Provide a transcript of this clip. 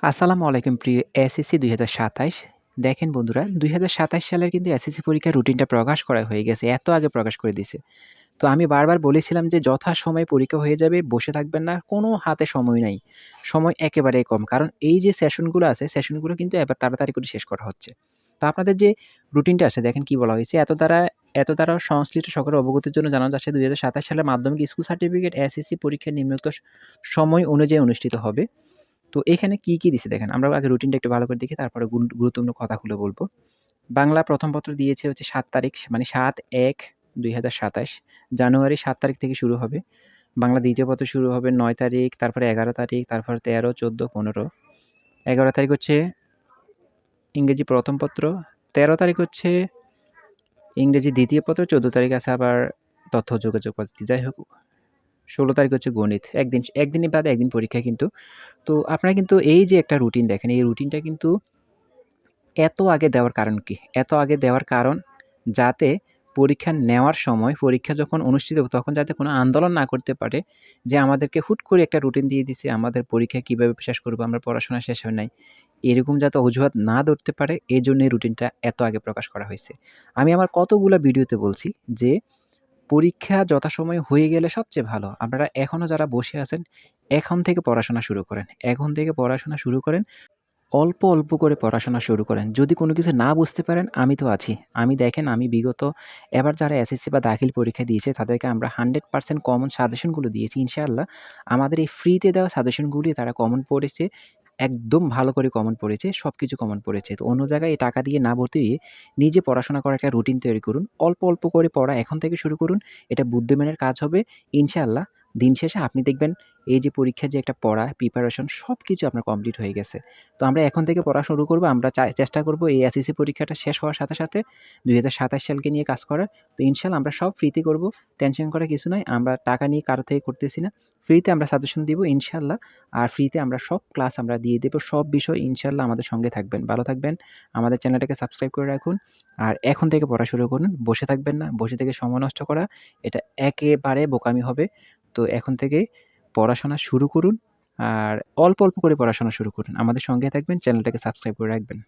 আসসালামু আলাইকুম প্রিয় এসএসসি ২০২৭। দেখেন বন্ধুরা ২০২৭ সালের কিন্তু এসএসসি পরীক্ষার রুটিনটা প্রকাশ করা হয়ে গেছে। এত আগে প্রকাশ করে দিছে। তো আমি বারবার বলেছিলাম যে যথাসময়ে পরীক্ষা হয়ে যাবে, বসে থাকবেন না। কোনো হাতে সময় নাই। সময় একেবারেই কম। কারণ এই যে সেশনগুলো আছে, সেশনগুলো কিন্তু এবার তাড়াতাড়ি করে শেষ করা হচ্ছে। তো আপনাদের যে রুটিনটা আছে দেখেন কি বলা হয়েছে, এত দ্বারা সংশ্লিষ্ট সকলের অবগতির জন্য জানানো যাচ্ছে ২০২৭ সালে মাধ্যমিক স্কুল সার্টিফিকেট এসএসসি পরীক্ষা নিম্নোক্ত সময় অনুযায়ী অনুষ্ঠিত হবে। তো এখানে কি দিছে দেখেন। আমরা আগে রুটিনটা একটু ভালো করে দেখি তারপরে গুরুত্বপূর্ণ কথাগুলো বলব। বাংলা প্রথম পত্র দিয়েছে হচ্ছে ৭ তারিখ মানে ৭/১/২০২৭। জানুয়ারি ৭ তারিখ থেকে শুরু হবে। বাংলা দ্বিতীয় পত্র শুরু হবে ৯ তারিখ, তারপরে ১১ তারিখ, তারপর ১৩, ১৪, ১৫। ১১ তারিখ হচ্ছে ইংরেজি প্রথম পত্র, ১৩ তারিখ হচ্ছে ইংরেজি দ্বিতীয় পত্র, ১৪ তারিখ আছে আবার তথ্য ও যোগাযোগ পদ্ধতি। যাই হোক ১৬ তারিখ হচ্ছে গণিত। একদিনই বাদে একদিন পরীক্ষা কিন্তু। তো আপনারা কিন্তু এই যে একটা রুটিন দেখেন, এই রুটিনটা কিন্তু এত আগে দেওয়ার কারণ কি? এত আগে দেওয়ার কারণ যাতে পরীক্ষা নেওয়ার সময়, পরীক্ষা যখন অনুষ্ঠিত হবে তখন যাতে কোনো আন্দোলন না করতে পারে যে আমাদেরকে হুট করে একটা রুটিন দিয়ে দিছে, আমাদের পরীক্ষা কিভাবে শেষ করব, আমরা পড়াশোনা শেষ হয় নাই। এরকম যাতে অজুহাত না ধরতে পারে এজন্য এই রুটিনটা এত আগে প্রকাশ করা হইছে। আমি আমার কতগুলা ভিডিওতে বলছি যে পরীক্ষা যথাসময়ে হয়ে গেলে সবচেয়ে ভালো। আপনারা এখনো যারা বসে আছেন, এখন থেকে পড়াশোনা শুরু করেন। এখন থেকে পড়াশোনা শুরু করেন। অল্প করে পড়াশোনা শুরু করেন। যদি কোনো কিছু না বুঝতে পারেন আমি তো আছি। আমি বিগত এবার যারা এসএসসি বা দাখিল পরীক্ষা দিয়েছে তাদেরকে আমরা 100% কমন সাজেশনগুলো দিয়েছি। ইনশাআল্লাহ আমাদের এই ফ্রিতে দেওয়া সাজেশনগুলি তারা কমন পড়েছে। একদম ভালো করে কমন পড়েছে। সবকিছু কমন পড়েছে। তো অন্য জায়গায় টাকা দিয়ে না ভর্তি হয়ে নিজে পড়াশোনা করার একটা রুটিন তৈরি করুন। অল্প করে পড়া এখন থেকে শুরু করুন। এটা বুদ্ধিমানের কাজ হবে। ইনশাআল্লাহ দিন শেষে আপনি দেখবেন এই যে পরীক্ষার যে একটা পড়া, প্রিপারেশন সবকিছু আপনার কমপ্লিট হয়ে গেছে। তো আমরা এখন থেকে পড়া শুরু করব। আমরা চেষ্টা করব এই এসএসসি পরীক্ষাটা শেষ হওয়ার সাথে ২০২৭ সালকে নিয়ে কাজ করার। তো ইনশাআল্লাহ আমরা সব ফ্রিতে করব। টেনশন করার কিছু নাই। আমরা টাকা নিয়ে কারো থেকে করতেছি না। ফ্রিতে আমরা সাজেশন দিব ইনশাআল্লাহ। আর ফ্রিতে আমরা সব ক্লাস আমরা দিয়ে দেব। সব বিষয় ইনশাআল্লাহ আমাদের সঙ্গে থাকবেন। ভালো থাকবেন। আমাদের চ্যানেলটাকে সাবস্ক্রাইব করে রাখুন। আর এখন থেকে পড়া শুরু করুন। বসে থাকবেন না। বসে থেকে সময় নষ্ট করা এটা একেবারে বোকামি হবে। তো এখন থেকে পড়াশোনা শুরু করুন। আর অল্প করে পড়াশোনা শুরু করুন। আমাদের সঙ্গে থাকবেন, চ্যানেলটাকে সাবস্ক্রাইব করে রাখবেন।